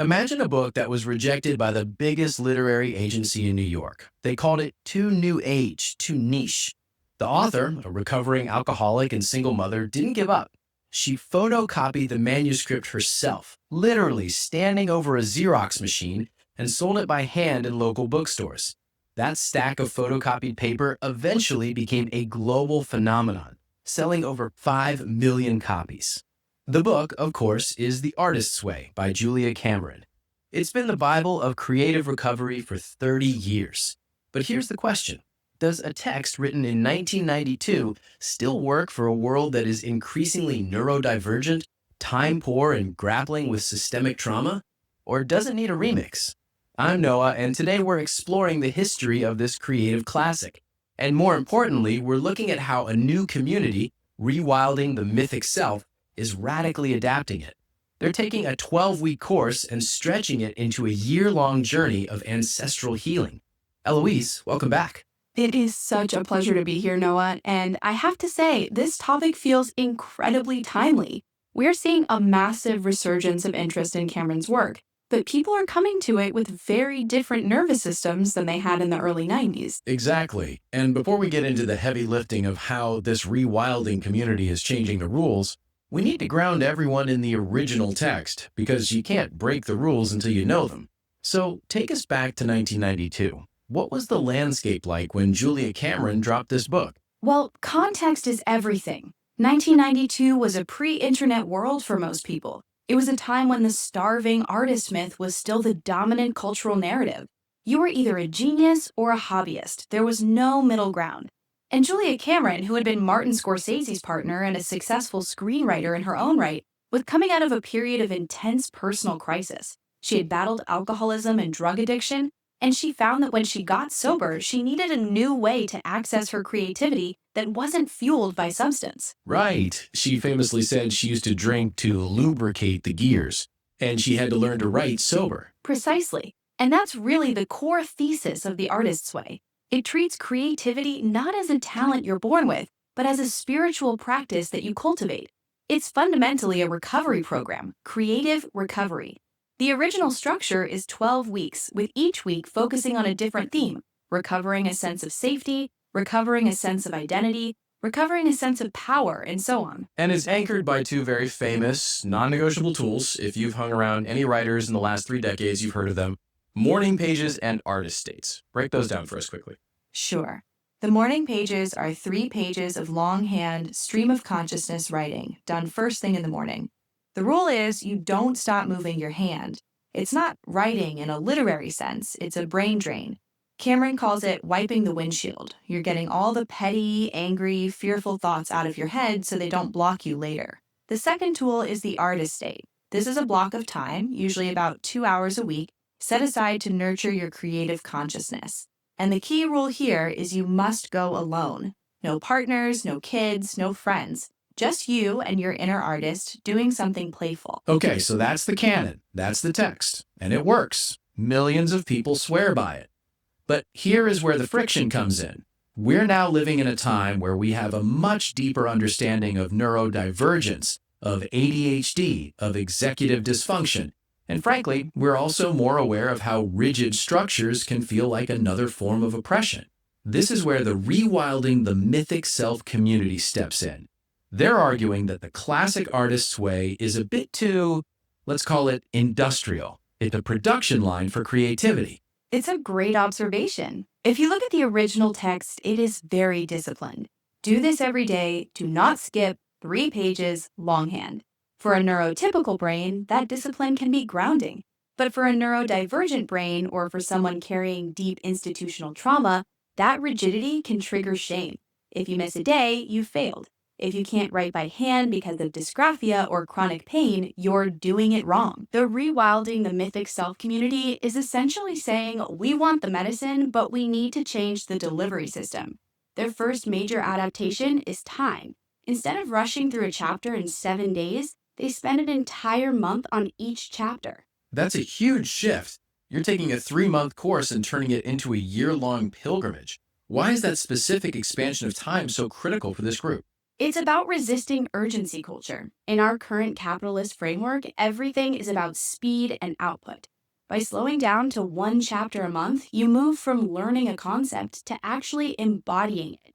Imagine a book that was rejected by the biggest literary agency in New York. They called it too new age, too niche. The author, a recovering alcoholic and single mother, didn't give up. She photocopied the manuscript herself, literally standing over a Xerox machine, and sold it by hand in local bookstores. That stack of photocopied paper eventually became a global phenomenon, selling over 5 million copies. The book, of course, is The Artist's Way by Julia Cameron. It's been the Bible of creative recovery for 30 years. But here's the question. Does a text written in 1992 still work for a world that is increasingly neurodivergent, time-poor, and grappling with systemic trauma? Or does it need a remix? I'm Noah, and today we're exploring the history of this creative classic. And more importantly, we're looking at how a new community, Rewilding the Mythic Self, is radically adapting it. They're taking a 12-week course and stretching it into a year-long journey of ancestral healing. Eloise, welcome back. It is such a pleasure to be here, Noah, and I have to say, this topic feels incredibly timely. We're seeing a massive resurgence of interest in Cameron's work, but people are coming to it with very different nervous systems than they had in the early 90s. Exactly. And before we get into the heavy lifting of how this rewilding community is changing the rules, we need to ground everyone in the original text, because you can't break the rules until you know them. So take us back to 1992. What was the landscape like when Julia Cameron dropped this book? Well, context is everything. 1992 was a pre-internet world for most people. It was a time when the starving artist myth was still the dominant cultural narrative. You were either a genius or a hobbyist. There was no middle ground. And Julia Cameron, who had been Martin Scorsese's partner and a successful screenwriter in her own right, was coming out of a period of intense personal crisis. She had battled alcoholism and drug addiction, and she found that when she got sober, she needed a new way to access her creativity that wasn't fueled by substance. Right. She famously said she used to drink to lubricate the gears, and she had to learn to write sober. Precisely. And that's really the core thesis of The Artist's Way. It treats creativity not as a talent you're born with, but as a spiritual practice that you cultivate. It's fundamentally a recovery program, creative recovery. The original structure is 12 weeks, with each week focusing on a different theme: recovering a sense of safety, recovering a sense of identity, recovering a sense of power, and so on. And it's anchored by two very famous, non-negotiable tools. If you've hung around any writers in the last 3 decades, you've heard of them: morning pages and artist states. Break those down for us quickly. Sure. The morning pages are 3 pages of longhand, stream of consciousness writing, done first thing in the morning. The rule is you don't stop moving your hand. It's not writing in a literary sense, it's a brain drain. Cameron calls it wiping the windshield. You're getting all the petty, angry, fearful thoughts out of your head so they don't block you later. The second tool is the artist state. This is a block of time, usually about 2 hours a week, set aside to nurture your creative consciousness. And the key rule here is you must go alone. No partners, no kids, no friends. Just you and your inner artist doing something playful. Okay, so that's the canon. That's the text. And it works. Millions of people swear by it. But here is where the friction comes in. We're now living in a time where we have a much deeper understanding of neurodivergence, of ADHD, of executive dysfunction. And frankly, we're also more aware of how rigid structures can feel like another form of oppression. This is where the Rewilding the Mythic Self community steps in. They're arguing that the classic artist's way is a bit too, let's call it, industrial. It's a production line for creativity. It's a great observation. If you look at the original text, it is very disciplined. Do this every day, do not skip, 3 pages, longhand. For a neurotypical brain, that discipline can be grounding. But for a neurodivergent brain, or for someone carrying deep institutional trauma, that rigidity can trigger shame. If you miss a day, you failed. If you can't write by hand because of dysgraphia or chronic pain, you're doing it wrong. The Rewilding the Mythic Self community is essentially saying, we want the medicine, but we need to change the delivery system. Their first major adaptation is time. Instead of rushing through a chapter in 7 days, they spend an entire month on each chapter. That's a huge shift. You're taking a 3-month course and turning it into a year-long pilgrimage. Why is that specific expansion of time so critical for this group? It's about resisting urgency culture. In our current capitalist framework, everything is about speed and output. By slowing down to one chapter a month, you move from learning a concept to actually embodying it.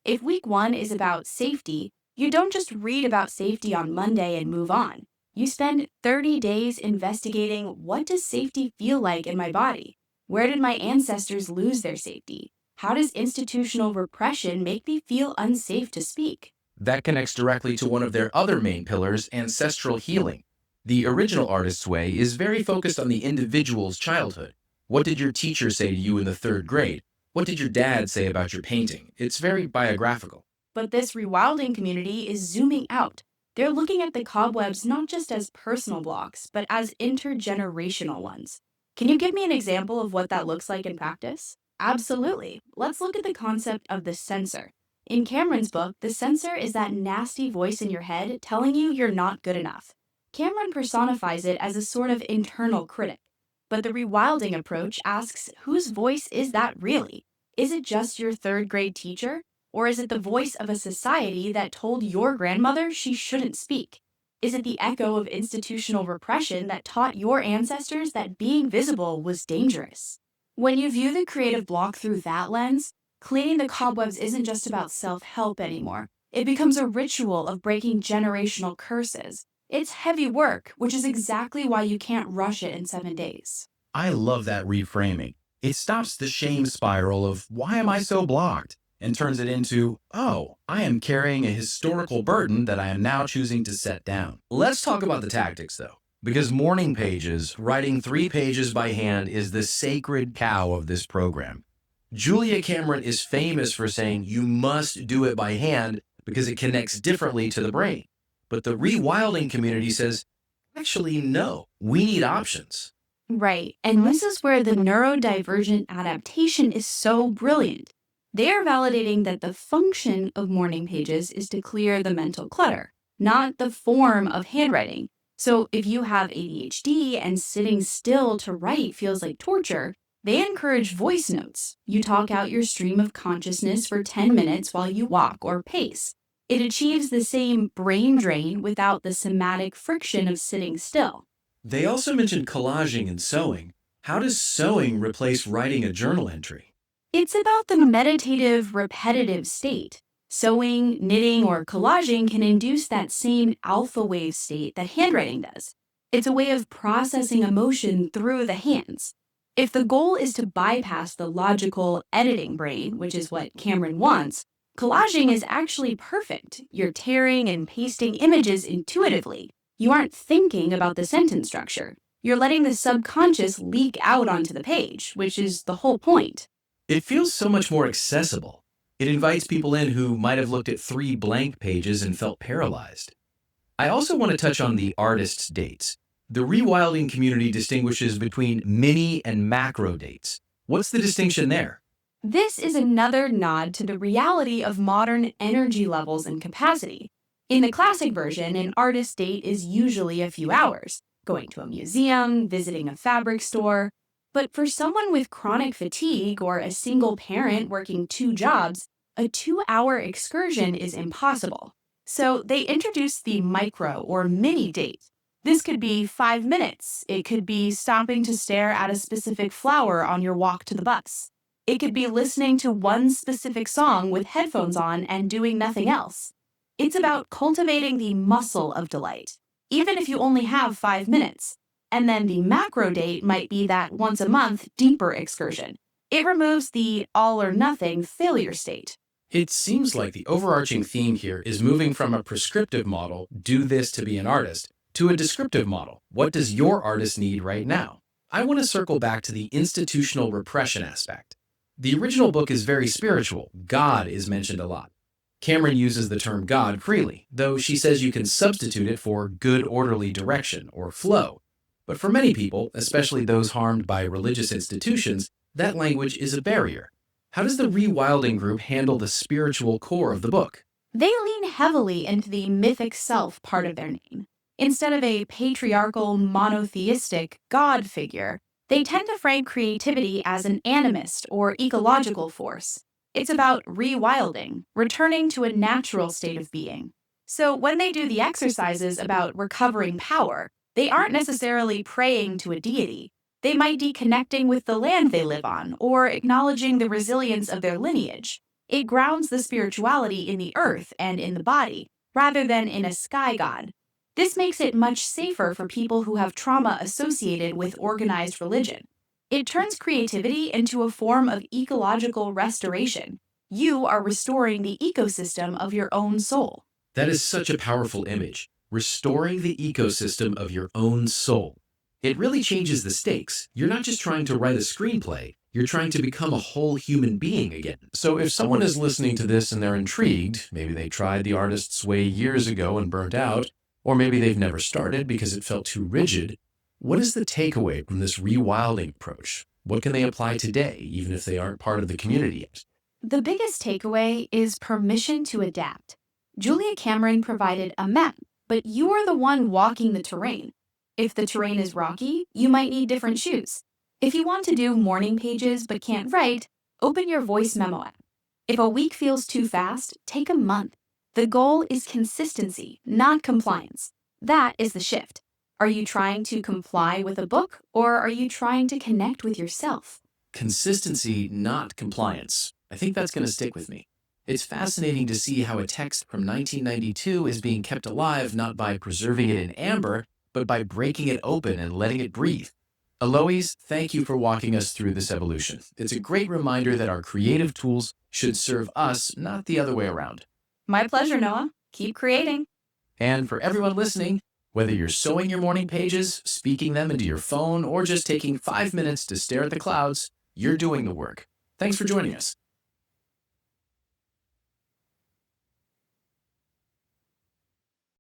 If week one is about safety, you don't just read about safety on Monday and move on. You spend 30 days investigating, what does safety feel like in my body? Where did my ancestors lose their safety? How does institutional repression make me feel unsafe to speak? That connects directly to one of their other main pillars, ancestral healing. The original artist's way is very focused on the individual's childhood. What did your teacher say to you in the third grade? What did your dad say about your painting? It's very biographical. But this rewilding community is zooming out. They're looking at the cobwebs not just as personal blocks, but as intergenerational ones. Can you give me an example of what that looks like in practice? Absolutely. Let's look at the concept of the censor. In Cameron's book, the censor is that nasty voice in your head telling you you're not good enough. Cameron personifies it as a sort of internal critic. But the rewilding approach asks, whose voice is that really? Is it just your third grade teacher? Or is it the voice of a society that told your grandmother she shouldn't speak? Is it the echo of institutional repression that taught your ancestors that being visible was dangerous? When you view the creative block through that lens, cleaning the cobwebs isn't just about self-help anymore. It becomes a ritual of breaking generational curses. It's heavy work, which is exactly why you can't rush it in 7 days. I love that reframing. It stops the shame spiral of, why am I so blocked? And turns it into, oh, I am carrying a historical burden that I am now choosing to set down. Let's talk about the tactics, though. Because morning pages, writing 3 pages by hand, is the sacred cow of this program. Julia Cameron is famous for saying you must do it by hand because it connects differently to the brain. But the rewilding community says, actually, no, we need options. Right, and this is where the neurodivergent adaptation is so brilliant. They are validating that the function of morning pages is to clear the mental clutter, not the form of handwriting. So if you have ADHD and sitting still to write feels like torture, they encourage voice notes. You talk out your stream of consciousness for 10 minutes while you walk or pace. It achieves the same brain drain without the somatic friction of sitting still. They also mentioned collaging and sewing. How does sewing replace writing a journal entry? It's about the meditative, repetitive state. Sewing, knitting, or collaging can induce that same alpha wave state that handwriting does. It's a way of processing emotion through the hands. If the goal is to bypass the logical editing brain, which is what Cameron wants, collaging is actually perfect. You're tearing and pasting images intuitively. You aren't thinking about the sentence structure. You're letting the subconscious leak out onto the page, which is the whole point. It feels so much more accessible. It invites people in who might have looked at 3 blank pages and felt paralyzed. I also want to touch on the artist's dates. The rewilding community distinguishes between mini and macro dates. What's the distinction there? This is another nod to the reality of modern energy levels and capacity. In the classic version, an artist's date is usually a few hours, going to a museum, visiting a fabric store. But for someone with chronic fatigue or a single parent working 2 jobs, a 2-hour excursion is impossible. So they introduced the micro or mini date. This could be 5 minutes. It could be stopping to stare at a specific flower on your walk to the bus. It could be listening to one specific song with headphones on and doing nothing else. It's about cultivating the muscle of delight, even if you only have 5 minutes. And then the macro date might be that once a month deeper excursion. It removes the all or nothing failure state. It seems like the overarching theme here is moving from a prescriptive model, do this to be an artist, to a descriptive model, what does your artist need right now? I want to circle back to the institutional repression aspect. The original book is very spiritual. God is mentioned a lot. Cameron uses the term God freely, though she says you can substitute it for good orderly direction or flow. But for many people, especially those harmed by religious institutions, that language is a barrier. How does the Rewilding group handle the spiritual core of the book? They lean heavily into the mythic self part of their name. Instead of a patriarchal, monotheistic God figure, they tend to frame creativity as an animist or ecological force. It's about rewilding, returning to a natural state of being. So when they do the exercises about recovering power, they aren't necessarily praying to a deity. They might be connecting with the land they live on or acknowledging the resilience of their lineage. It grounds the spirituality in the earth and in the body, rather than in a sky god. This makes it much safer for people who have trauma associated with organized religion. It turns creativity into a form of ecological restoration. You are restoring the ecosystem of your own soul. That is such a powerful image. Restoring the ecosystem of your own soul. It really changes the stakes. You're not just trying to write a screenplay, you're trying to become a whole human being again. So if someone is listening to this and they're intrigued, maybe they tried the artist's way years ago and burnt out, or maybe they've never started because it felt too rigid, what is the takeaway from this rewilding approach? What can they apply today, even if they aren't part of the community yet? The biggest takeaway is permission to adapt. Julia Cameron provided a map, but you are the one walking the terrain. If the terrain is rocky, you might need different shoes. If you want to do morning pages but can't write, open your voice memo app. If a week feels too fast, take a month. The goal is consistency, not compliance. That is the shift. Are you trying to comply with a book, or are you trying to connect with yourself? Consistency, not compliance. I think that's going to stick with me. It's fascinating to see how a text from 1992 is being kept alive not by preserving it in amber, but by breaking it open and letting it breathe. Eloise, thank you for walking us through this evolution. It's a great reminder that our creative tools should serve us, not the other way around. My pleasure, Noah. Keep creating. And for everyone listening, whether you're sewing your morning pages, speaking them into your phone, or just taking 5 minutes to stare at the clouds, you're doing the work. Thanks for joining us.